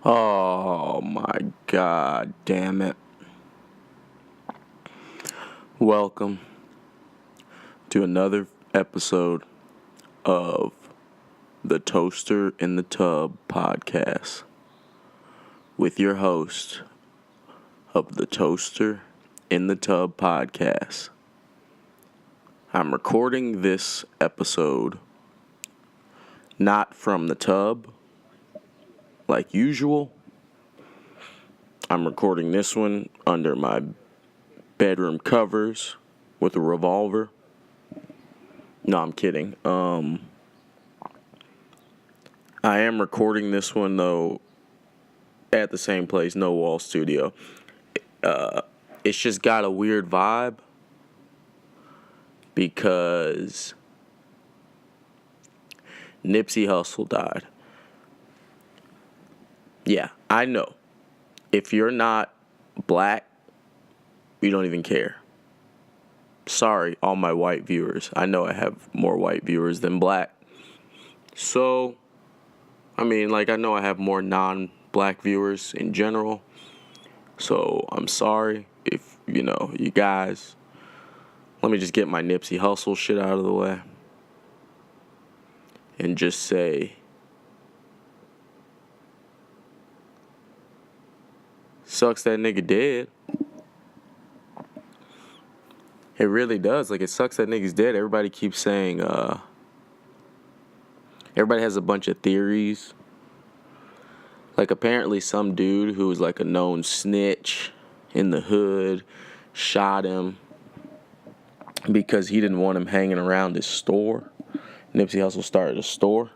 Oh my god damn it. Welcome to another episode of the Toaster in the Tub podcast with your host of the Toaster in the Tub podcast. I'm recording this episode not from the tub like usual. I'm recording this one under my bedroom covers with a revolver. No, I'm kidding. I am recording this one though at the same place, No Wall Studio. It's just got a weird vibe because Nipsey Hussle died. Yeah, I know. If you're not black, you don't even care. Sorry, all my white viewers. I know I have more white viewers than black. So, I know I have more non-black viewers in general. So, I'm sorry if, you guys. Let me just get my Nipsey Hussle shit out of the way. And just say, sucks that nigga dead. It really does. It sucks that nigga's dead. Everybody keeps saying, everybody has a bunch of theories. Apparently some dude who was a known snitch in the hood shot him because he didn't want him hanging around his store. Nipsey Hussle started a store.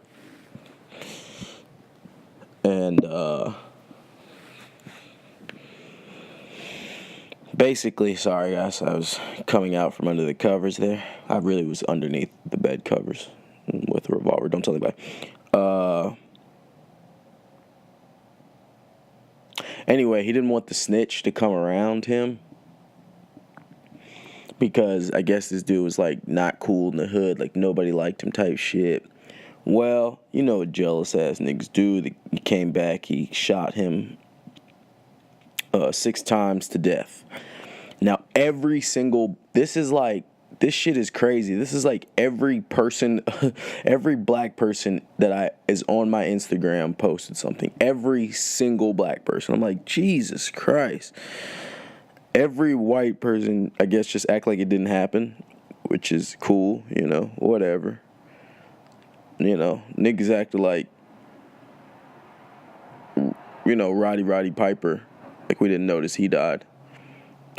And, basically, sorry guys, I was coming out from under the covers there. I really was underneath the bed covers with a revolver. Don't tell anybody. Anyway, he didn't want the snitch to come around him because I guess this dude was not cool in the hood. Nobody liked him type shit. Well, you know what jealous ass niggas do. He came back, he shot him 6 times to death. Now, this shit is crazy. This is every person, every black person that is on my Instagram posted something. Every single black person. I'm like, Jesus Christ. Every white person, I guess, just act like it didn't happen, which is cool, whatever. Niggas acted like, Roddy Piper. We didn't notice he died.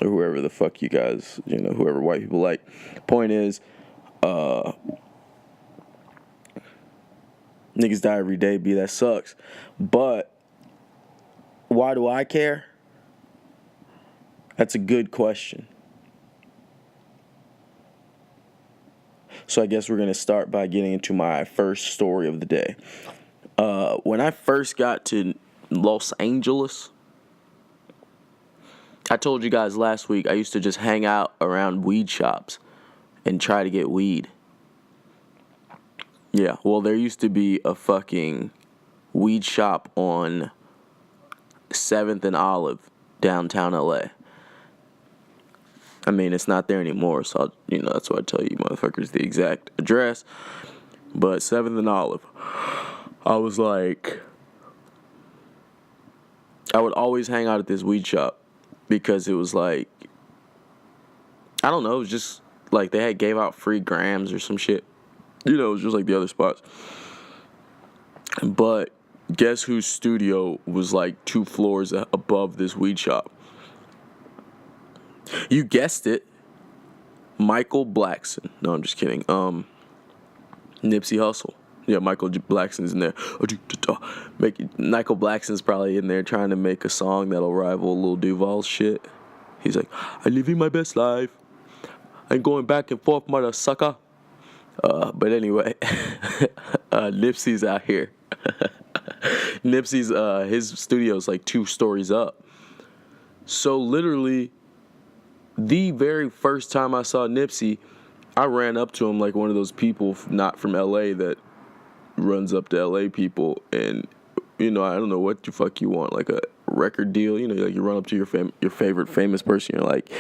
Or whoever the fuck you guys, whoever white people like. Point is, niggas die every day, that sucks. But, why do I care? That's a good question. So I guess we're going to start by getting into my first story of the day. When I first got to Los Angeles, I told you guys last week I used to just hang out around weed shops and try to get weed. Yeah, well, there used to be a fucking weed shop on 7th and Olive, downtown LA. It's not there anymore, so that's why I tell you motherfuckers the exact address. But 7th and Olive, I was I would always hang out at this weed shop. Because it was I don't know, it was just they gave out free grams or some shit. It was just the other spots. But guess whose studio was 2 floors above this weed shop? You guessed it. Michael Blackson. No, I'm just kidding. Nipsey Hussle. Yeah, Michael Blackson's in there. Michael Blackson's probably in there trying to make a song that'll rival Lil Duval's shit. He's I'm living my best life. I'm going back and forth, mother sucker. But anyway, Nipsey's out here. Nipsey's, his studio's 2 stories up. So literally, the very first time I saw Nipsey, I ran up to him like one of those people not from LA that runs up to LA people and I don't know what the fuck you want, like a record deal. Like you run up to your favorite famous person. You're like,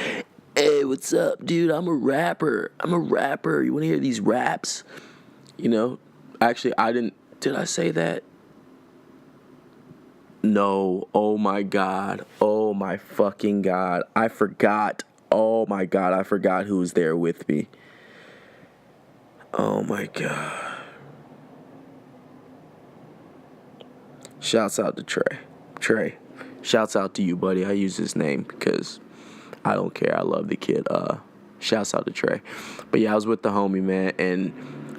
hey, what's up, dude? I'm a rapper. You want to hear these raps? Actually, I didn't. Did I say that? No. Oh my God. Oh my fucking God. I forgot. Oh my God. I forgot who was there with me. Oh my God. Shouts out to Trey. Trey. Shouts out to you, buddy. I use his name because I don't care. I love the kid. Shouts out to Trey. But yeah, I was with the homie, man, and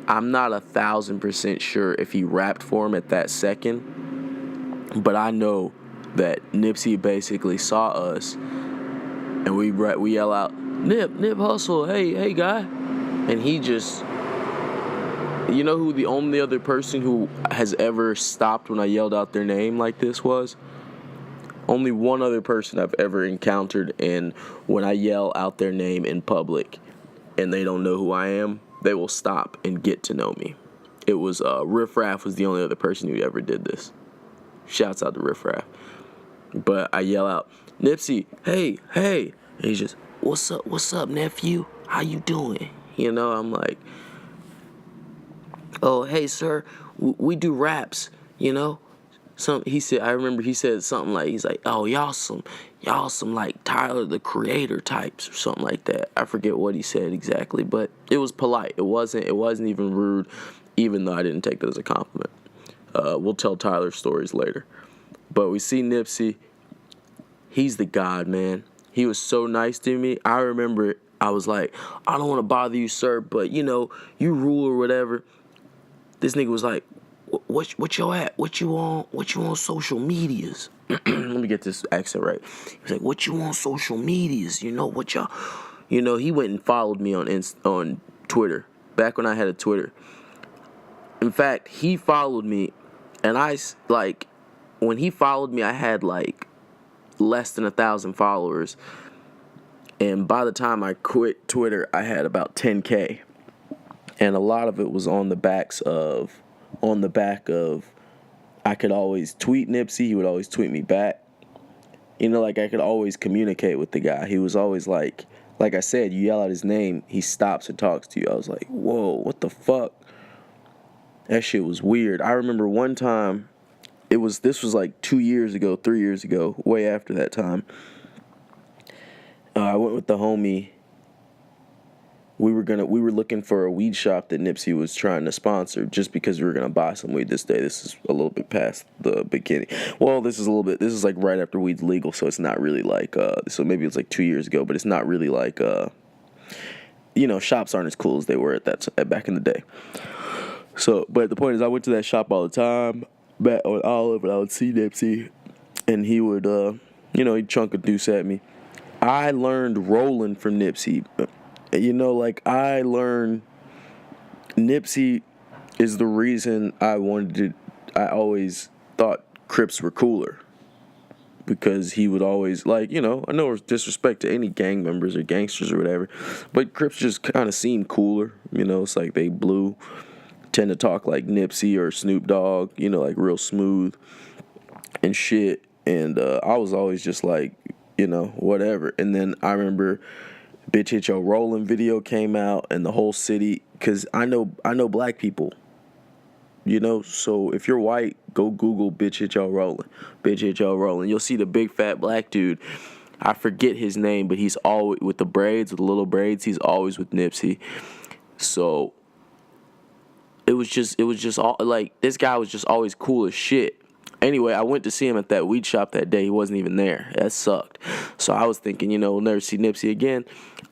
I'm not 1,000% sure if he rapped for him at that second, but I know that Nipsey basically saw us, and we yell out, Nip, Hussle, hey, guy, and he just, who the only other person who has ever stopped when I yelled out their name like this was? Only one other person I've ever encountered, and when I yell out their name in public and they don't know who I am, they will stop and get to know me. It was Riff Raff was the only other person who ever did this. Shouts out to Riff Raff. But I yell out, Nipsey, hey, and he's just, what's up, nephew? How you doing? I'm like, oh, hey, sir, we do raps, I remember he said something like, he's like, oh, y'all some like Tyler the Creator types or something like that. I forget what he said exactly, but it was polite. It wasn't even rude, even though I didn't take that as a compliment. We'll tell Tyler stories later. But we see Nipsey. He's the god, man. He was so nice to me. I remember I was like, I don't want to bother you, sir, but you rule or whatever. This nigga was like, what you at? What you on social medias? Let me get this accent right. He was like, what you on social medias? What y'all, he went and followed me on Twitter, back when I had a Twitter. In fact, he followed me, and when he followed me, I had like less than 1,000 followers. And by the time I quit Twitter, I had about 10K. And a lot of it was on the back of I could always tweet Nipsey. He would always tweet me back. I could always communicate with the guy. He was always like I said, you yell out his name, he stops and talks to you. I was like, whoa, what the fuck? That shit was weird. I remember one time, this was like 2 years ago, 3 years ago, way after that time. I went with the homie. We were looking for a weed shop that Nipsey was trying to sponsor, just because we were gonna buy some weed this day. This is a little bit past the beginning. Well, this is like right after weed's legal, so it's not really like so maybe it's like 2 years ago, but it's not really like shops aren't as cool as they were back in the day. So, but the point is, I went to that shop all the time, back on Olive, and I would see Nipsey, and he would he'd chunk a deuce at me. I learned rolling from Nipsey. I learned Nipsey is the reason I always thought Crips were cooler. Because he would always, I know it's disrespect to any gang members or gangsters or whatever, but Crips just kind of seem cooler. It's like they tend to talk like Nipsey or Snoop Dogg, like real smooth and shit. And I was always just like, whatever. And then I remember Bitch Hit Yo Rollin' video came out, and the whole city, because I know black people, so if you're white, go Google Bitch Hit Yo Rollin'. Bitch Hit Yo Rollin'. You'll see the big fat black dude. I forget his name, but he's always with the little braids, he's always with Nipsey. So it was just all like, this guy was just always cool as shit. Anyway, I went to see him at that weed shop that day. He wasn't even there. That sucked. So I was thinking, we'll never see Nipsey again.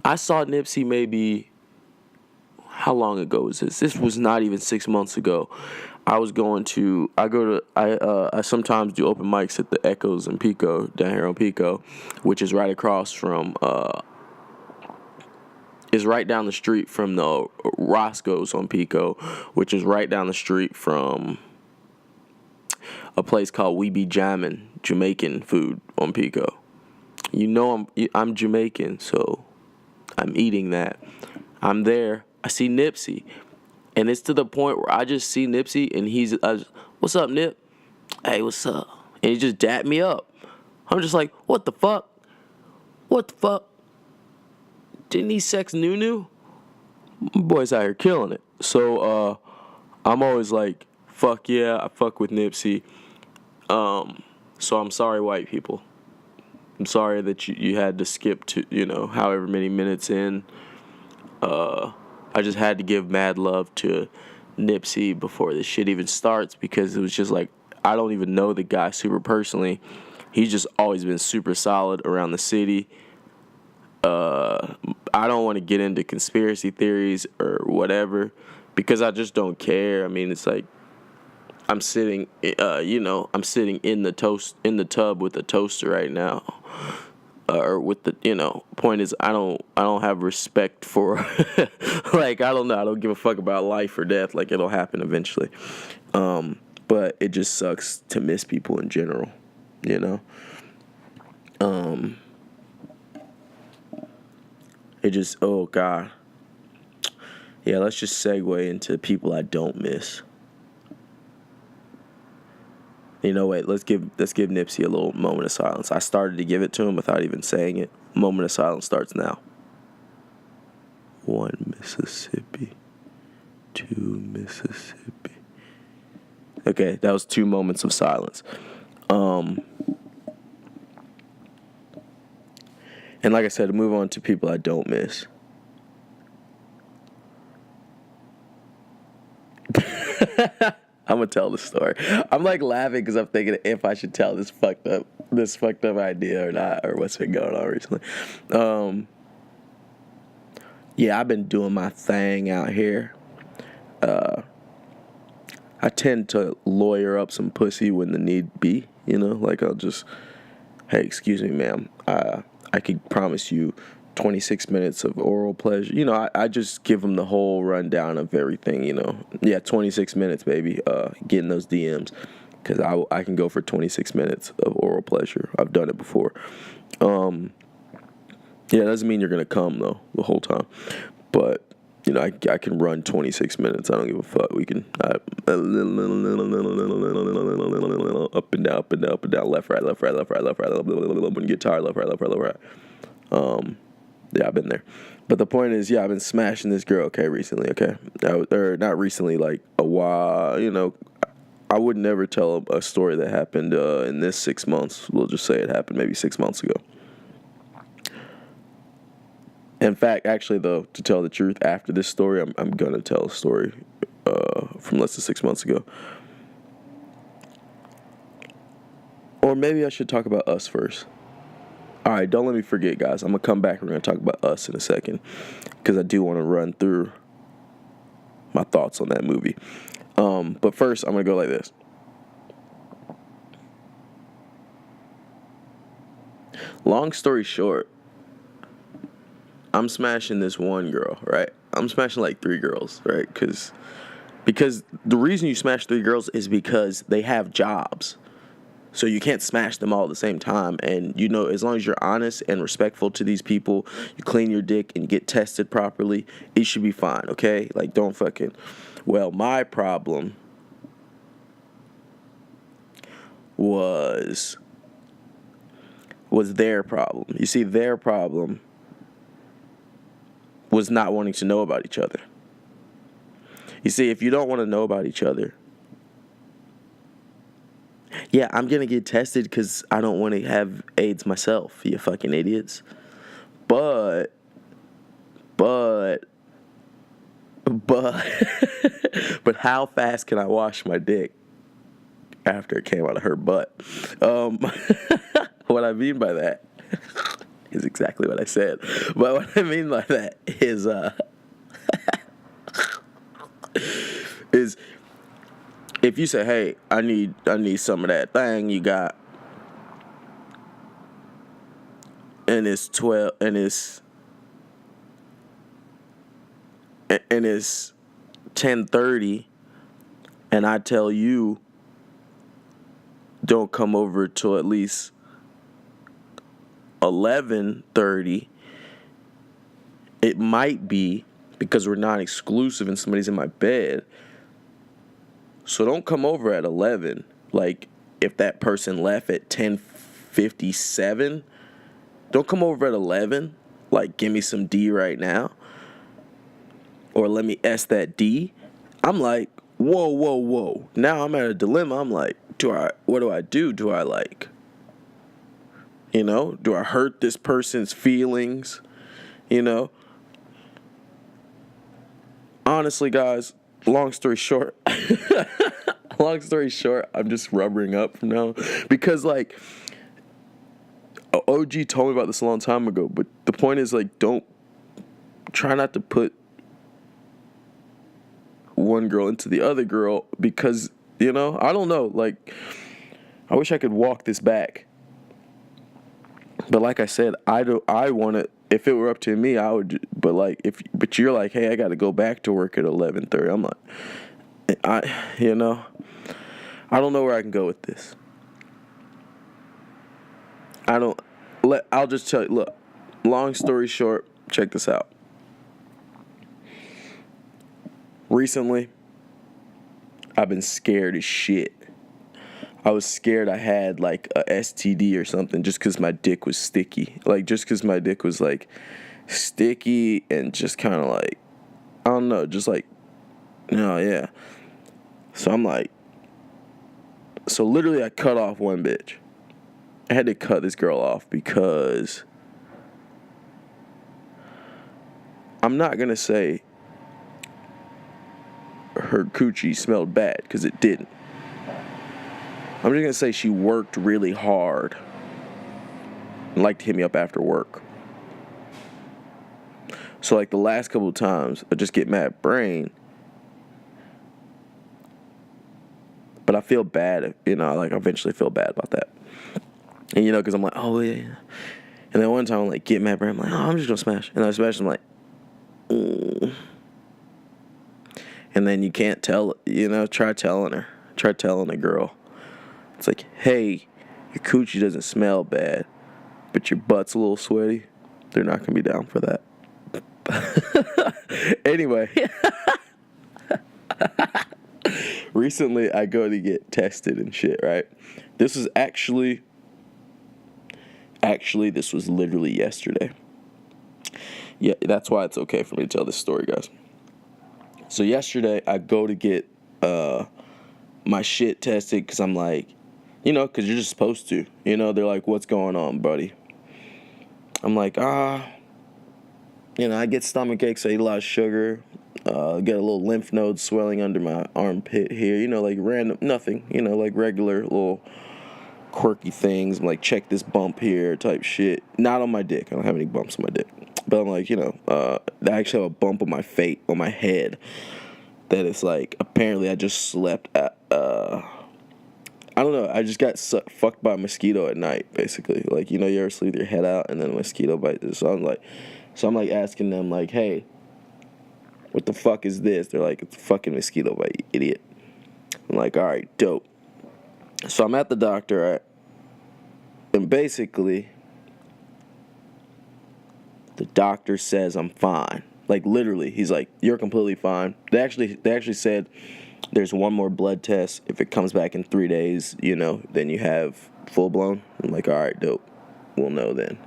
I saw Nipsey maybe, how long ago was this? This was not even 6 months ago. I sometimes do open mics at the Echoes in Pico, down here on Pico, which is right across from, is right down the street from the Roscoe's on Pico, which is right down the street from a place called We Be Jammin', Jamaican food on Pico. I'm Jamaican, so I'm eating that. I'm there. I see Nipsey, and it's to the point where I just see Nipsey, and he's, what's up, Nip? Hey, what's up? And he just dapped me up. I'm just like, what the fuck? What the fuck? Didn't he sex Nunu? My boy's out here killing it. So, I'm always like, fuck yeah, I fuck with Nipsey. So I'm sorry, white people. I'm sorry that you had to skip to, however many minutes in. I just had to give mad love to Nipsey before this shit even starts because it was just like, I don't even know the guy super personally. He's just always been super solid around the city. I don't want to get into conspiracy theories or whatever because I just don't care. I mean, it's like I'm sitting, I'm sitting in the tub with a toaster right now. Or with the, point is I don't have respect for like I don't know, I don't give a fuck about life or death, like it'll happen eventually. But it just sucks to miss people in general, it just, oh god. Yeah, let's just segue into people I don't miss. Wait, let's give Nipsey a little moment of silence. I started to give it to him without even saying it. Moment of silence starts now. 1 Mississippi, 2 Mississippi. Okay, that was 2 moments of silence. And like I said, to move on to people I don't miss. I'm gonna tell the story. I'm like laughing because I'm thinking if I should tell this fucked up idea or not, or what's been going on recently. Yeah, I've been doing my thing out here. I tend to lawyer up some pussy when the need be. Like I'll just, hey, excuse me, ma'am. I could promise you 26 minutes of oral pleasure. I just give them the whole rundown of everything, Yeah, 26 minutes, baby, getting those DMs. Because I can go for 26 minutes of oral pleasure. I've done it before. Yeah, it doesn't mean you're going to come, though, the whole time. But, I can run 26 minutes. I don't give a fuck. We can up and down, up and down, up and down, left, right, left, right, left, right, left, right. When you get tired, left, right, left, right, left, right. Yeah, I've been there. But the point is, yeah, I've been smashing this girl, okay, recently, okay? Or not recently, like a while, I would never tell a story that happened in this 6 months. We'll just say it happened maybe 6 months ago. In fact, actually, though, to tell the truth, after this story, I'm going to tell a story from less than 6 months ago. Or maybe I should talk about us first. All right, don't let me forget, guys. I'm going to come back. We're going to talk about Us in a second because I do want to run through my thoughts on that movie. But first, I'm going to go like this. Long story short, I'm smashing this one girl, right? I'm smashing like 3 girls, right? Because the reason you smash 3 girls is because they have jobs. So you can't smash them all at the same time. And, as long as you're honest and respectful to these people, you clean your dick and you get tested properly, it should be fine, okay? Like, don't fucking... Well, my problem was their problem. You see, their problem was not wanting to know about each other. You see, if you don't want to know about each other, yeah, I'm going to get tested because I don't want to have AIDS myself, you fucking idiots. But but how fast can I wash my dick after it came out of her butt? What I mean by that is exactly what I said. But what I mean by that is is if you say, hey, I need some of that thing you got, and it's 12 and it's 10:30, and I tell you don't come over till at least 11:30, it might be because we're non-exclusive and somebody's in my bed. So don't come over at 11. Like, if that person left at 10:57, don't come over at 11. Like, give me some D right now. Or let me S that D. I'm like, whoa, whoa, whoa. Now I'm at a dilemma. I'm like, what do I do? Do I like, do I hurt this person's feelings? Honestly, guys, long story short, I'm just rubbering up from now. Because, like, OG told me about this a long time ago, but the point is, like, try not to put one girl into the other girl because, I don't know, like, I wish I could walk this back. But like I said, I want to, if it were up to me, I would, but you're like, hey, I got to go back to work at 11:30. I'm like, I don't know where I can go with this. I'll just tell you, look, long story short, check this out. Recently, I've been scared as shit. I was scared I had, like, a STD or something just because my dick was sticky. Like, just because my dick was, like, sticky and just kind of, like, I don't know, just, like, yeah. So I'm like, literally I cut off one bitch. I had to cut this girl off because I'm not going to say her coochie smelled bad because it didn't. I'm just going to say she worked really hard and liked to hit me up after work. So, like, the last couple of times, I just get mad brain. But I feel bad, I eventually feel bad about that. And, because I'm like, oh, yeah. And then one time I'm like, get mad brain. I'm like, oh, I'm just going to smash. And I smash, I'm like, And then you can't tell, try telling her. Try telling a girl. It's like, hey, your coochie doesn't smell bad, but your butt's a little sweaty. They're not going to be down for that. Anyway. Recently, I go to get tested and shit, right? This was actually, this was literally yesterday. Yeah, that's why it's okay for me to tell this story, guys. So yesterday, I go to get my shit tested because I'm like, because you're just supposed to. They're like, what's going on, buddy? I'm like, I get stomach aches, I eat a lot of sugar, get a little lymph node swelling under my armpit here, like random, nothing, like regular little quirky things. I'm like, check this bump here type shit. Not on my dick. I don't have any bumps on my dick. But I'm like, I actually have a bump on my head that is like, apparently I just slept at, I don't know, I just got fucked by a mosquito at night, basically. Like, you ever sleep with your head out and then a mosquito bites you? So I'm like asking them, like, hey, what the fuck is this? They're like, it's a fucking mosquito bite, you idiot. I'm like, all right, dope. So I'm at the doctor, right? And basically, the doctor says I'm fine. Like, literally, he's like, you're completely fine. They actually said there's one more blood test. If it comes back in 3 days, then you have full blown. I'm like, all right, dope. We'll know then.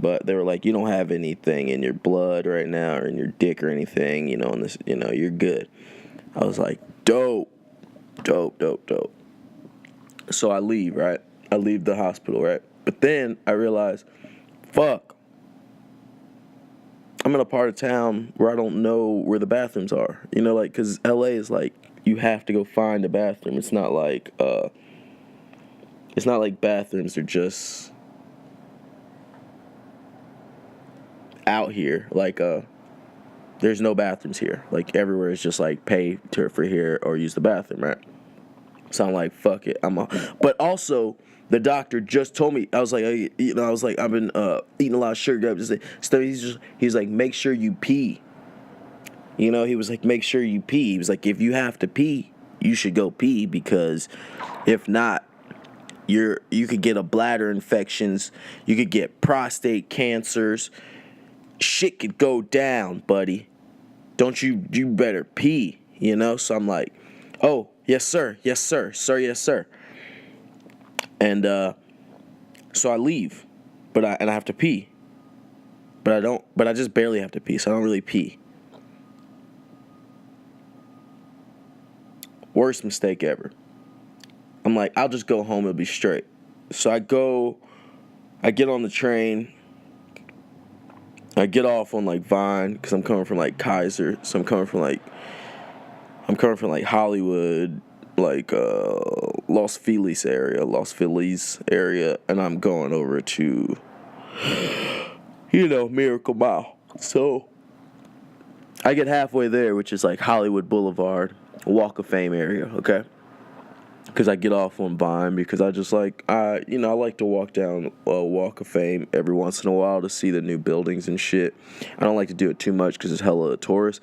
But they were like, you don't have anything in your blood right now or in your dick or anything, and this, you're good. I was like, dope. So I leave, right? I leave the hospital, right? But then I realize, fuck. I'm in a part of town where I don't know where the bathrooms are. Because LA is like, you have to go find a bathroom. It's not like bathrooms are just out here. Like, there's no bathrooms here. Like, everywhere is just like pay for here or use the bathroom, right? So I'm like, fuck it. But also, the doctor just told me, I was like, I've been eating a lot of sugar. He's like, make sure you pee. He was like, make sure you pee. He was like, if you have to pee, you should go pee, because if not, you could get a bladder infections, you could get prostate cancers. Shit could go down, buddy. Don't you better pee, So I'm like, oh, yes, sir. Yes, sir. Sir, yes, sir. And so I leave, but I have to pee. But I just barely have to pee, so I don't really pee. Worst mistake ever. I'm like, I'll just go home, it'll be straight. So I get on the train. I get off on like Vine because I'm coming from like Kaiser. So I'm coming from like Hollywood, like Los Feliz area, and I'm going over to Miracle Mile. So I get halfway there, which is like Hollywood Boulevard, Walk of Fame area, okay? Because I get off on Vine because I just like, I like to walk down Walk of Fame every once in a while to see the new buildings and shit. I don't like to do it too much because it's hella tourists.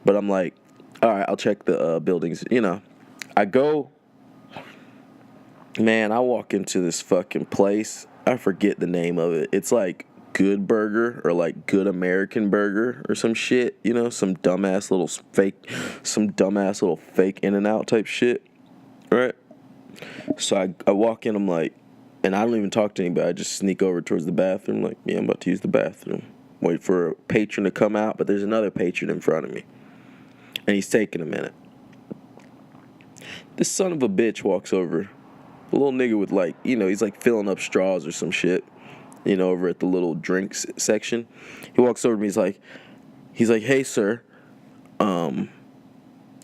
But I'm like, all right, I'll check the buildings. I go, man, I walk into this fucking place. I forget the name of it. It's like Good Burger or like Good American Burger or some shit. Some dumbass little fake In-N-Out type shit. Right? So I walk in, I'm like, and I don't even talk to anybody. I just sneak over towards the bathroom, like, yeah, I'm about to use the bathroom. Wait for a patron to come out, but there's another patron in front of me. And he's taking a minute. This son of a bitch walks over. A little nigga with like, he's like filling up straws or some shit, over at the little drinks section. He walks over to me, he's like, hey, sir, are you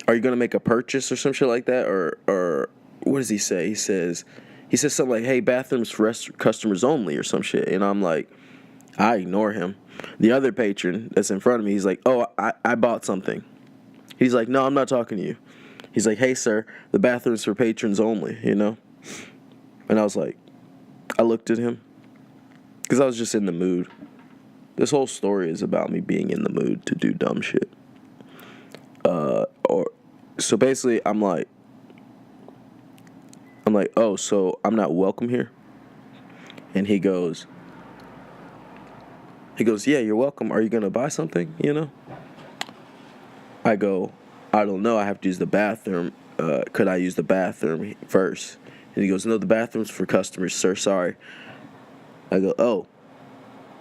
going to make a purchase or some shit like that? Or what does he say? He says something like, hey, bathrooms for customers only or some shit. And I'm like, I ignore him. The other patron that's in front of me, he's like, oh, I bought something. He's like, no, I'm not talking to you. He's like, hey, sir, the bathroom's for patrons only, And I was like, I looked at him because I was just in the mood. This whole story is about me being in the mood to do dumb shit. So basically, I'm like, oh, so I'm not welcome here? And he goes, yeah, you're welcome. Are you going to buy something, I go, I don't know. I have to use the bathroom. Could I use the bathroom first? And he goes, no, the bathroom's for customers, sir. Sorry. I go, oh,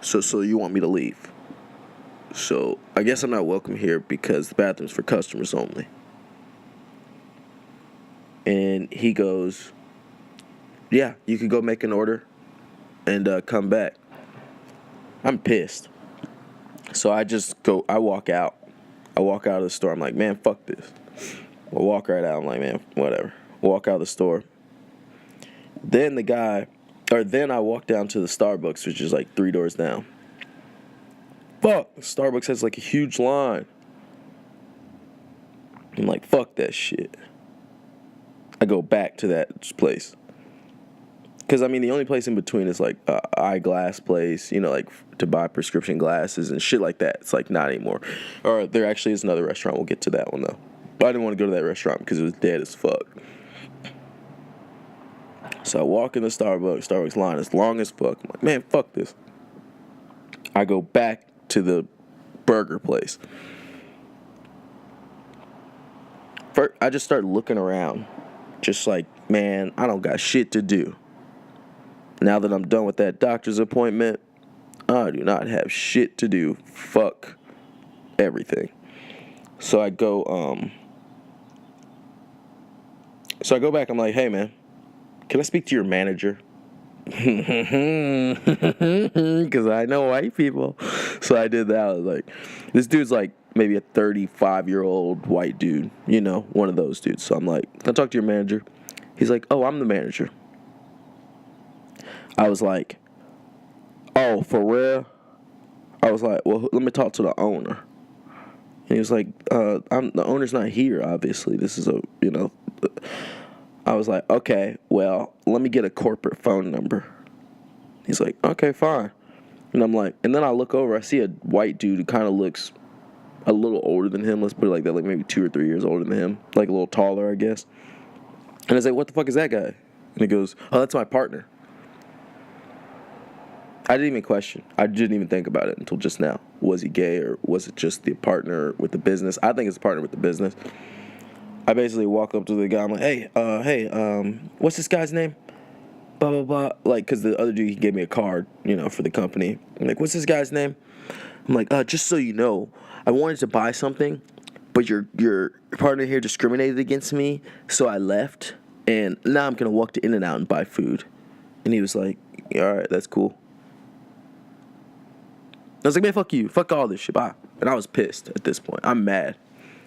so you want me to leave? So I guess I'm not welcome here because the bathroom's for customers only. And he goes, yeah, you could go make an order and come back. I'm pissed. So I walk out. I walk out of the store. I'm like, man, fuck this. I walk right out. I'm like, man, whatever. Walk out of the store. Then I walk down to the Starbucks, which is like 3 doors down. Fuck, Starbucks has like a huge line. I'm like, fuck that shit. I go back to that place. Because, the only place in between is like an eyeglass place, like to buy prescription glasses and shit like that. It's like not anymore. Or there actually is another restaurant. We'll get to that one, though. But I didn't want to go to that restaurant because it was dead as fuck. So I walk in the Starbucks line is long as fuck. I'm like, man, fuck this. I go back to the burger place. First, I just start looking around. Just like, man, I don't got shit to do. Now that I'm done with that doctor's appointment, I do not have shit to do. Fuck everything. So I go back. I'm like, hey, man, can I speak to your manager? Because I know white people. So I did that. I was like, this dude's like maybe a 35-year-old white dude, one of those dudes. So I'm like, can I talk to your manager? He's like, oh, I'm the manager. I was like, oh, for real? I was like, well, let me talk to the owner. And he was like, the owner's not here, obviously. This is I was like, okay, well, let me get a corporate phone number. He's like, okay, fine. And I'm like, and then I look over, I see a white dude who kind of looks a little older than him. Let's put it like that, like maybe 2 or 3 years older than him. Like a little taller, I guess. And I was like, what the fuck is that guy? And he goes, oh, that's my partner. I didn't even question. I didn't even think about it until just now. Was he gay or was it just the partner with the business? I think it's the partner with the business. I basically walk up to the guy. I'm like, hey, what's this guy's name? blah, blah, blah. Like, because the other dude, he gave me a card, for the company. I'm like, what's this guy's name? I'm like, just so you know, I wanted to buy something, but your partner here discriminated against me, so I left, and now I'm going to walk to In-N-Out and buy food. And he was like, yeah, all right, that's cool. I was like, man, fuck you. Fuck all this shit. Bye. And I was pissed at this point. I'm mad.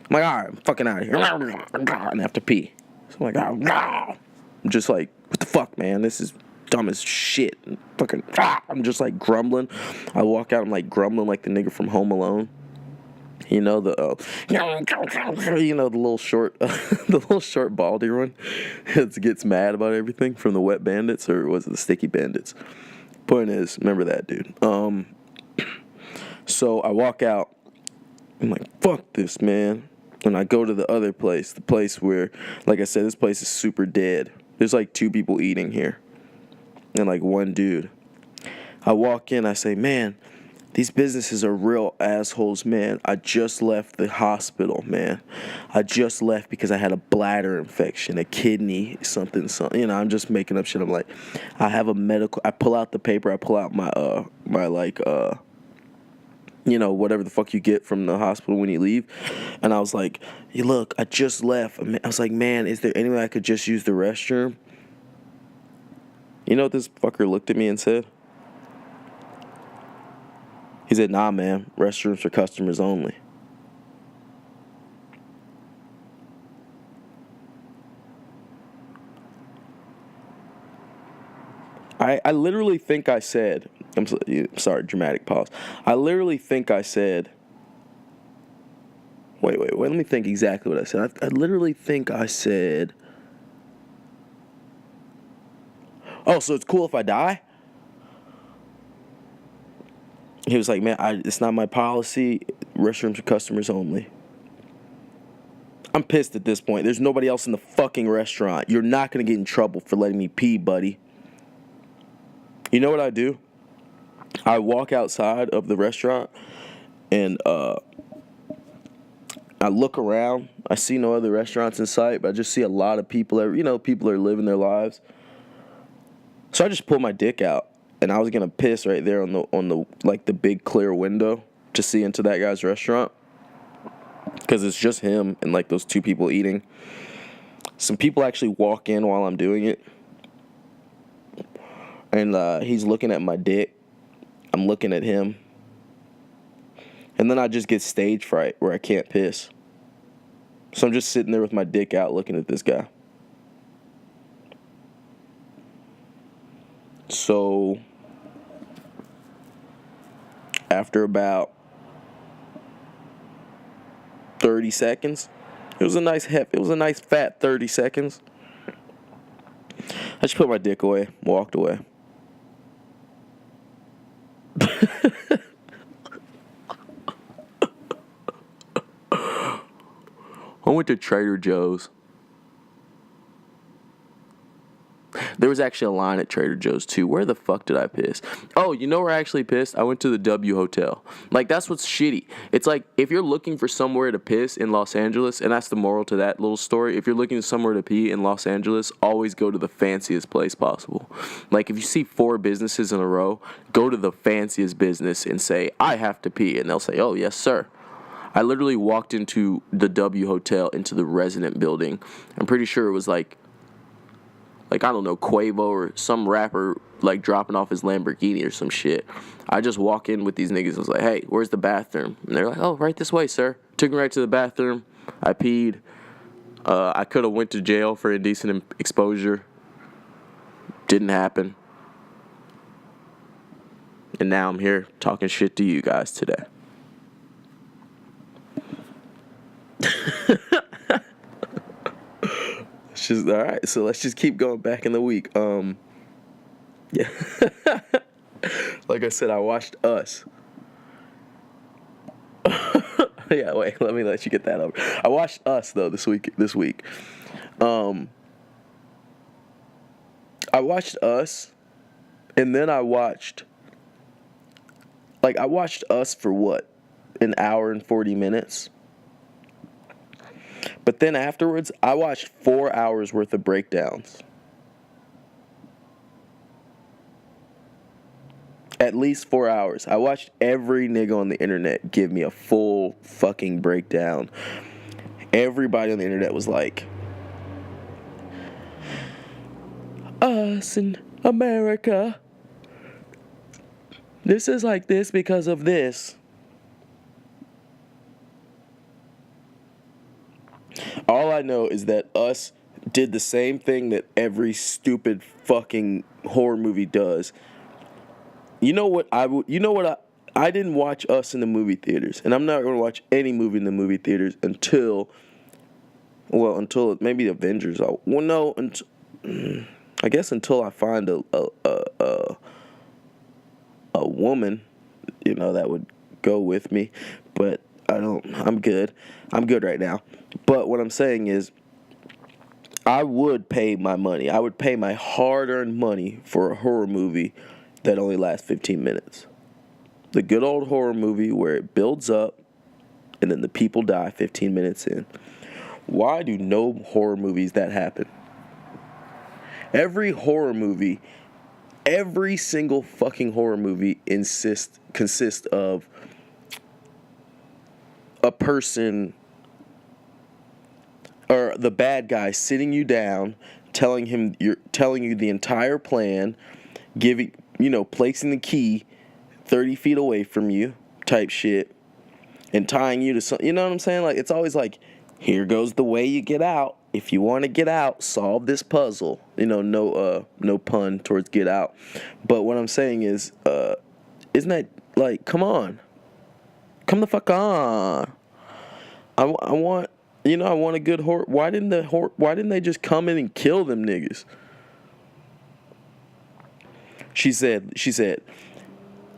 I'm like, all right, I'm fucking out of here. And I have to pee. So I'm like, I'm just like, what the fuck, man? This is dumb as shit. Fucking, I'm just like grumbling. I walk out, I'm like grumbling like the nigga from Home Alone. The little short, the little short baldy one. It gets mad about everything from the Wet Bandits, or was it the Sticky Bandits? Point is, remember that dude. So I walk out. I'm like, fuck this, man. And I go to the other place, the place where, like I said, this place is super dead. There's like 2 people eating here, and like 1 dude. I walk in, I say, man, these businesses are real assholes, man. I just left the hospital, man. I just left because I had a bladder infection, a kidney, something. I'm just making up shit. I'm like, I have a medical. I pull out the paper. I pull out my whatever the fuck you get from the hospital when you leave. And I was like, hey, look, I just left. I was like, man, is there any way I could just use the restroom? You know what this fucker looked at me and said? He said, nah, man, restrooms for customers only. I literally think I said, I'm sorry, dramatic pause. I literally think I said, wait, let me think exactly what I said. I literally think I said, oh, so it's cool if I die? He was like, man, it's not my policy. Restrooms for customers only. I'm pissed at this point. There's nobody else in the fucking restaurant. You're not going to get in trouble for letting me pee, buddy. You know what I do? I walk outside of the restaurant, and I look around. I see no other restaurants in sight, but I just see a lot of people. People are living their lives. So I just pull my dick out, and I was gonna piss right there on the like the big clear window to see into that guy's restaurant, because it's just him and like those 2 people eating. Some people actually walk in while I'm doing it, and he's looking at my dick. I'm looking at him, and then I just get stage fright where I can't piss. So I'm just sitting there with my dick out looking at this guy. So after about 30 seconds, it was a nice fat 30 seconds. I just put my dick away, walked away. I went to Trader Joe's. There was actually a line at Trader Joe's too. Where the fuck did I piss? Oh, you know where I actually pissed? I went to the W Hotel. Like, that's what's shitty. It's like, if you're looking for somewhere to piss in Los Angeles, and that's the moral to that little story, if you're looking for somewhere to pee in Los Angeles, always go to the fanciest place possible. Like, if you see 4 businesses in a row, go to the fanciest business and say, I have to pee. And they'll say, oh, yes, sir. I literally walked into the W Hotel, into the resident building. I'm pretty sure it was like I don't know, Quavo or some rapper, like, dropping off his Lamborghini or some shit. I just walk in with these niggas. I was like, hey, where's the bathroom? And they're like, oh, right this way, sir. Took me right to the bathroom. I peed. I could have went to jail for indecent exposure. Didn't happen. And now I'm here talking shit to you guys today. All right, so let's just keep going back in the week. Yeah. Like I said, I watched Us. Yeah, wait, let me let you get that over. I watched Us though this week. I watched Us, and then I watched Us for what? An hour and 40 minutes. But then afterwards, I watched 4 hours worth of breakdowns. At least 4 hours. I watched every nigga on the internet give me a full fucking breakdown. Everybody on the internet was like, us in America, this is like this because of this. All I know is that Us did the same thing that every stupid fucking horror movie does. You know what I didn't watch Us in the movie theaters, and I'm not going to watch any movie in the movie theaters until maybe Avengers. I guess until I find a woman, that would go with me. But I'm good. I'm good right now. But what I'm saying is, I would pay my money. I would pay my hard-earned money for a horror movie that only lasts 15 minutes. The good old horror movie where it builds up and then the people die 15 minutes in. Why do no horror movies that happen? Every single fucking horror movie consists of a person or the bad guy sitting you down, telling you the entire plan, placing the key 30 feet away from you, type shit, and tying you to something. You know what I'm saying? Like, it's always like, here goes the way you get out. If you want to get out, solve this puzzle. No pun towards get out. But what I'm saying is, isn't that like, come on, come the fuck on. I want a good horror. Why didn't they just come in and kill them niggas? She said,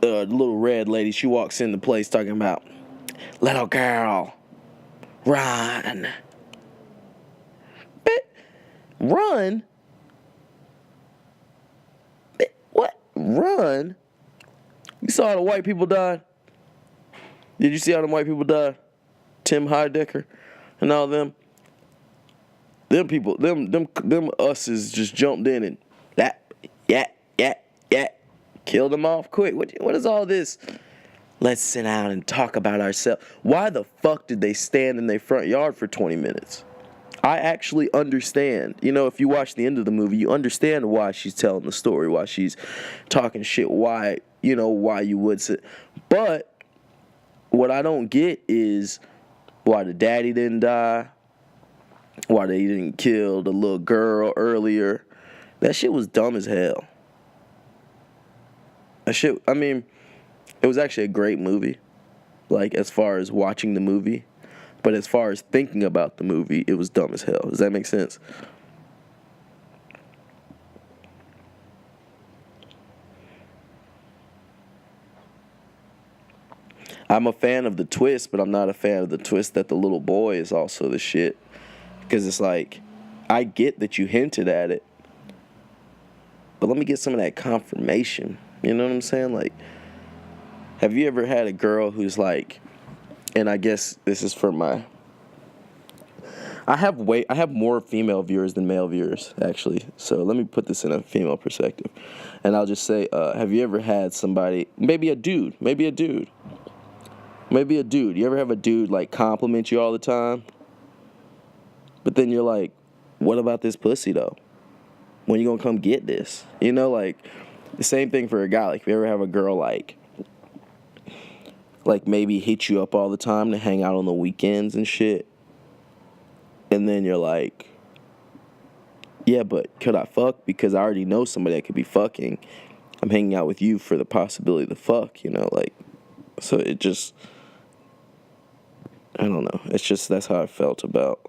the little red lady, she walks in the place talking about, little girl, run. Run? What? Run? You saw how the white people died? Did you see how the white people died? Tim Heidecker and all them. Them people, them us's just jumped in and killed them off quick. What is all this? Let's sit down and talk about ourselves. Why the fuck did they stand in their front yard for 20 minutes? I actually understand. If you watch the end of the movie, you understand why she's telling the story, why she's talking shit, why you would sit. But what I don't get is why the daddy didn't die, why they didn't kill the little girl earlier. That shit was dumb as hell. It was actually a great movie, like, as far as watching the movie. But as far as thinking about the movie, it was dumb as hell. Does that make sense? I'm a fan of the twist, but I'm not a fan of the twist that the little boy is also the shit. Because it's like, I get that you hinted at it, but let me get some of that confirmation. You know what I'm saying? Like, have you ever had a girl who's like, and I guess this is for I have more female viewers than male viewers, actually. So let me put this in a female perspective. And I'll just say, have you ever had somebody, maybe a dude. You ever have a dude, like, compliment you all the time? But then you're like, what about this pussy, though? When you gonna come get this? Like, the same thing for a guy. Like, if you ever have a girl, like maybe hit you up all the time to hang out on the weekends and shit. And then you're like, yeah, but could I fuck? Because I already know somebody I could be fucking. I'm hanging out with you for the possibility to fuck, like. So it just, I don't know. It's just, that's how I felt about.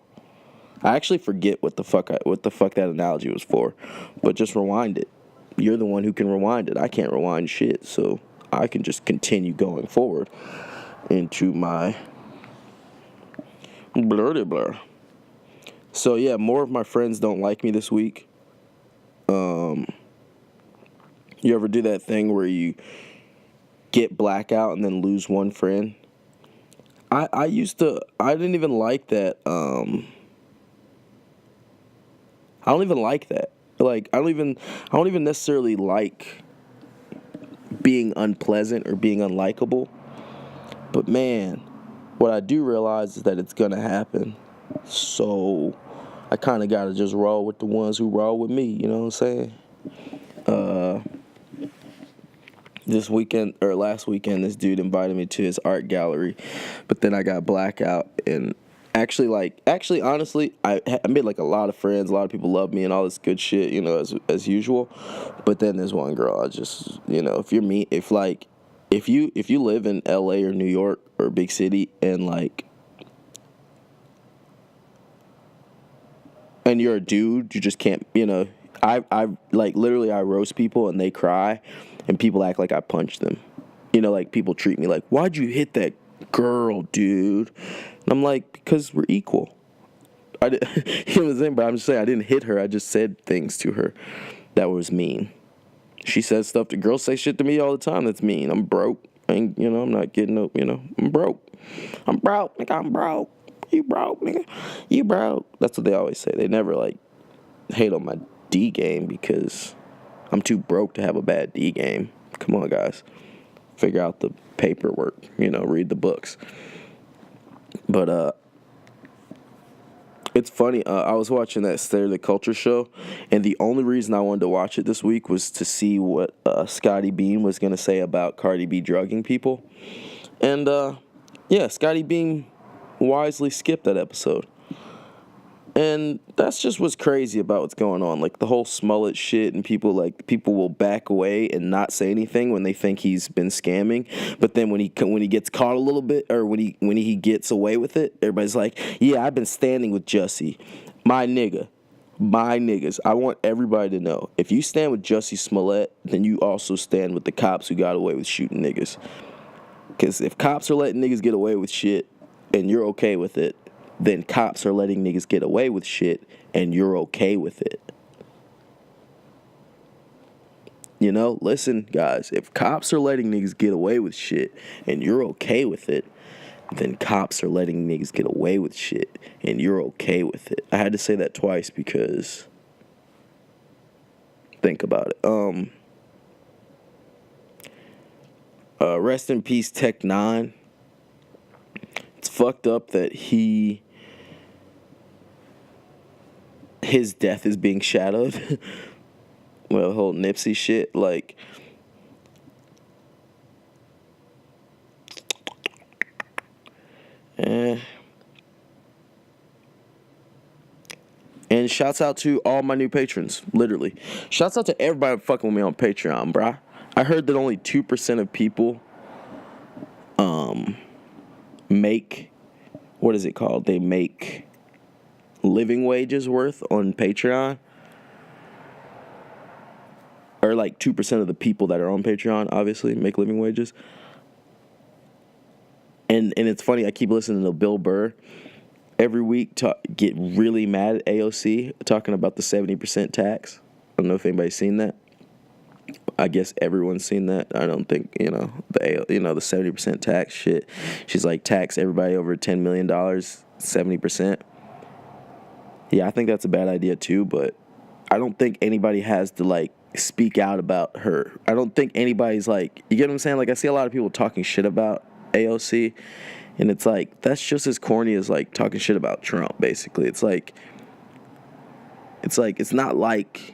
I actually forget what the fuck that analogy was for. But just rewind it. You're the one who can rewind it. I can't rewind shit, so I can just continue going forward into my blur. So yeah, more of my friends don't like me this week. You ever do that thing where you get blackout and then lose one friend? I didn't even like that. I don't even like that. Like, I don't even necessarily like being unpleasant or being unlikable. But man, what I do realize is that it's gonna happen. So I kind of gotta just roll with the ones who roll with me. You know what I'm saying? This weekend or last weekend, this dude invited me to his art gallery, but then I got blackout and actually honestly, I made like a lot of friends, a lot of people love me and all this good shit, you know, as usual. But then there's one girl, I just, you know, if you live in LA or New York or a big city and you're a dude, you just can't, you know, I like literally I roast people and they cry and people act like I punched them. You know, like people treat me like, why'd you hit that girl, dude? And I'm like, because we're equal. I did, you know what I'm saying? But I'm just saying I didn't hit her. I just said things to her that was mean. She says stuff to girls say shit to me all the time that's mean. I'm broke. I'm not getting up, you know. I'm broke. I'm broke, nigga, I'm broke. You broke, nigga. You broke. That's what they always say. They never like hate on my D game because I'm too broke to have a bad D game. Come on, guys. Figure out the paperwork, you know, read the books. But it's funny, I was watching that Stare the Culture show, and the only reason I wanted to watch it this week was to see what Scotty Beam was going to say about Cardi B drugging people. And, yeah, Scotty Beam wisely skipped that episode. And that's just what's crazy about what's going on. Like, the whole Smollett shit and people will back away and not say anything when they think he's been scamming. But then when he gets caught a little bit, or when he gets away with it, everybody's like, yeah, I've been standing with Jussie. My niggas. I want everybody to know, if you stand with Jussie Smollett, then you also stand with the cops who got away with shooting niggas. Because if cops are letting niggas get away with shit and you're okay with it, then cops are letting niggas get away with shit, and you're okay with it. You know, listen, guys, if cops are letting niggas get away with shit, and you're okay with it, then cops are letting niggas get away with shit, and you're okay with it. I had to say that twice because, think about it. Rest in peace, Tech 9. It's fucked up that his death is being shadowed. Well, the whole Nipsey shit, like, and shouts out to all my new patrons, literally. Shouts out to everybody fucking with me on Patreon, bruh. I heard that only 2% of people make, what is it called? They make living wages worth on Patreon. Or like 2% of the people that are on Patreon, obviously, make living wages. And it's funny, I keep listening to Bill Burr every week get really mad at AOC talking about the 70% tax. I don't know if anybody's seen that. I guess everyone's seen that. I don't think, the 70% tax shit. She's like, tax everybody over $10 million, 70%. Yeah, I think that's a bad idea too, but I don't think anybody has to, like, speak out about her. I don't think anybody's like, you get what I'm saying? Like, I see a lot of people talking shit about AOC, and it's like, that's just as corny as, like, talking shit about Trump, basically. It's not like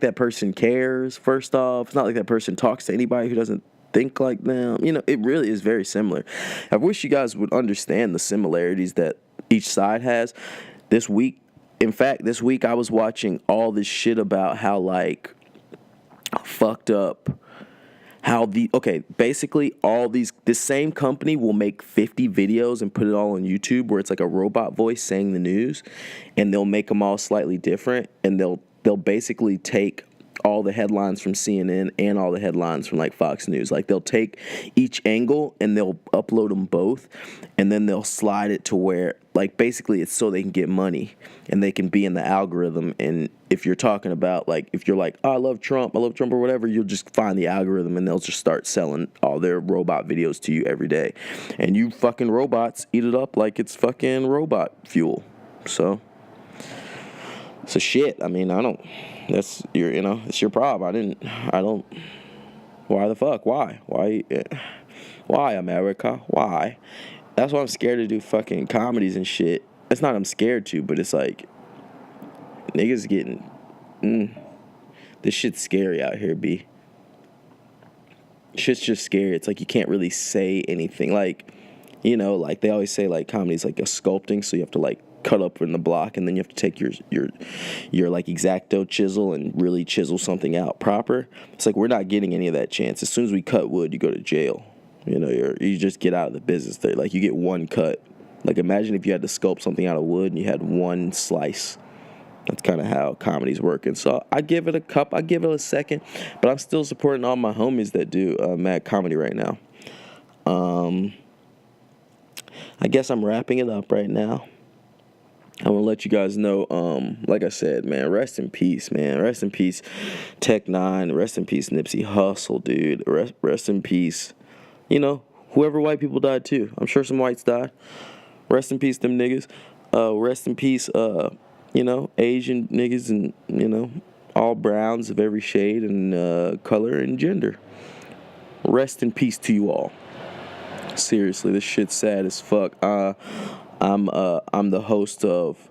that person cares, first off. It's not like that person talks to anybody who doesn't think like them. You know, it really is very similar. I wish you guys would understand the similarities that each side has. This week I was watching all this shit about how, like, fucked up, basically this same company will make 50 videos and put it all on YouTube where it's like a robot voice saying the news, and they'll make them all slightly different, and they'll basically take all the headlines from CNN and all the headlines from, like, Fox News. Like, they'll take each angle and they'll upload them both, and then they'll slide it to where, like, basically it's so they can get money and they can be in the algorithm. And if you're talking about, like, if you're like, oh, I love Trump or whatever, you'll just find the algorithm and they'll just start selling all their robot videos to you every day. And you fucking robots eat it up like it's fucking robot fuel. So shit, I mean, it's your problem. I don't Why the fuck? Why? Why, America? Why? That's why I'm scared to do fucking comedies and shit. It's not I'm scared to, but it's like, niggas getting, this shit's scary out here, B. Shit's just scary. It's like you can't really say anything. Like, you know, like they always say, like, comedy's like a sculpting, so you have to, like, cut up in the block, and then you have to take your like X-Acto chisel and really chisel something out proper. It's like we're not getting any of that chance. As soon as we cut wood, you go to jail. You know, you just get out of the business there. Like, you get one cut. Like, imagine if you had to sculpt something out of wood and you had one slice. That's kind of how comedy's working. So I give it a second, but I'm still supporting all my homies that do mad comedy right now. I guess I'm wrapping it up right now. I want to let you guys know, like I said, man, rest in peace, man. Rest in peace, Tech 9. Rest in peace, Nipsey Hussle, dude. Rest in peace. You know, whoever white people died too. I'm sure some whites died. Rest in peace, them niggas. Rest in peace, you know, Asian niggas and, you know, all browns of every shade and color and gender. Rest in peace to you all. Seriously, this shit's sad as fuck. I'm the host of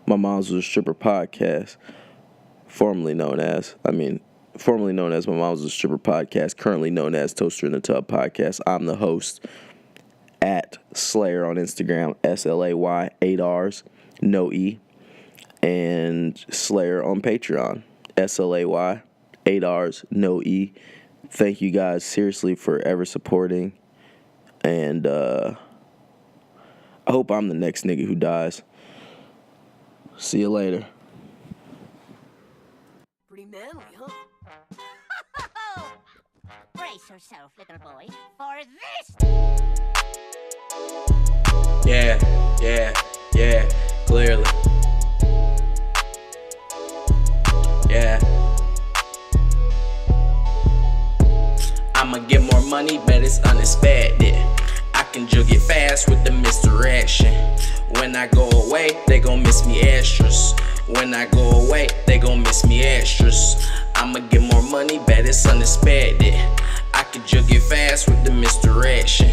My Mom's Was a Stripper podcast, formerly known as My Mom's Was a Stripper podcast, currently known as Toaster in the Tub podcast. I'm the host at Slayer on Instagram, SLAY, 8 R's, no E, and Slayer on Patreon, SLAY, 8 R's, no E. Thank you guys seriously for ever supporting, and I hope I'm the next nigga who dies. See you later. Pretty manly, huh? Brace yourself, little boy, for this! Yeah, clearly. Yeah. I'ma get more money, but it's unexpected. I can jug it fast with the misdirection. When I go away, they gon' miss me extras. When I go away, they gon' miss me extras. I'ma get more money, bet it's unexpected. I can jug it fast with the misdirection.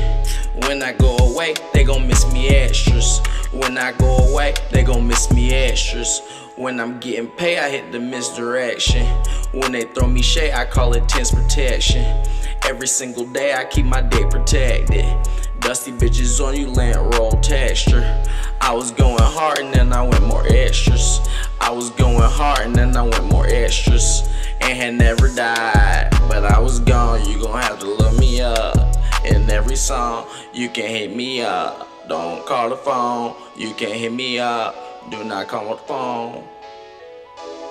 When I go away, they gon' miss me extras. When I go away, they gon' miss me extras. When I'm getting paid, I hit the misdirection. When they throw me shade, I call it tense protection. Every single day, I keep my dick protected. Dusty bitches on you, land roll texture. I was going hard and then I went more extras. I was going hard and then I went more extras. And had never died, but I was gone. You gon' have to look me up. In every song, you can hit me up. Don't call the phone, you can hit me up. Do not call the phone.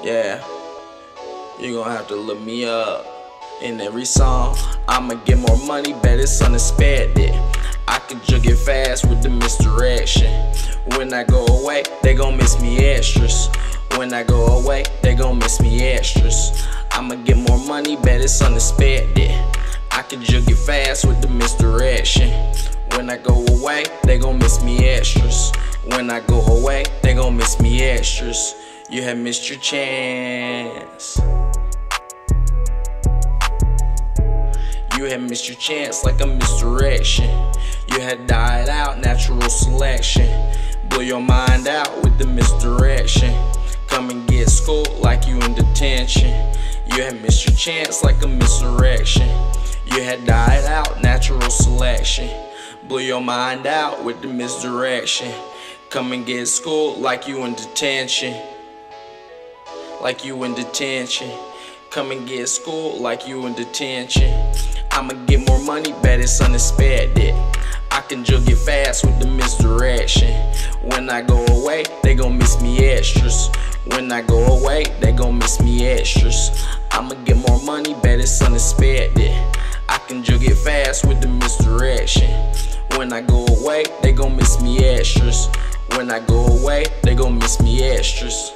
Yeah, you gon' have to look me up. In every song, I'ma get more money, bet it's unexpected. I can jug it fast with the misdirection. When I go away, they gon' miss me extras. When I go away, they gon' miss me extras. I'ma get more money, bet it's unexpected. I can jug it fast with the misdirection. When I go away, they gon' miss me extras. When I go away, they gon' miss me extras. You have missed your chance. You had missed your chance like a misdirection. You had died out, natural selection. Blow your mind out with the misdirection. Come and get schooled like you in detention. You had missed your chance like a misdirection. You had died out, natural selection. Blow your mind out with the misdirection. Come and get schooled like you in detention. Like you in detention. Come and get schooled like you in detention. I'ma get more money, bet it's unexpected. I can jug it fast with the misdirection. When I go away, they gon' miss me extras. When I go away, they gon' miss me extras. I'ma get more money, bet it's unexpected. I can jug it fast with the misdirection. When I go away, they gon' miss me extras. When I go away, they gon' miss me extras.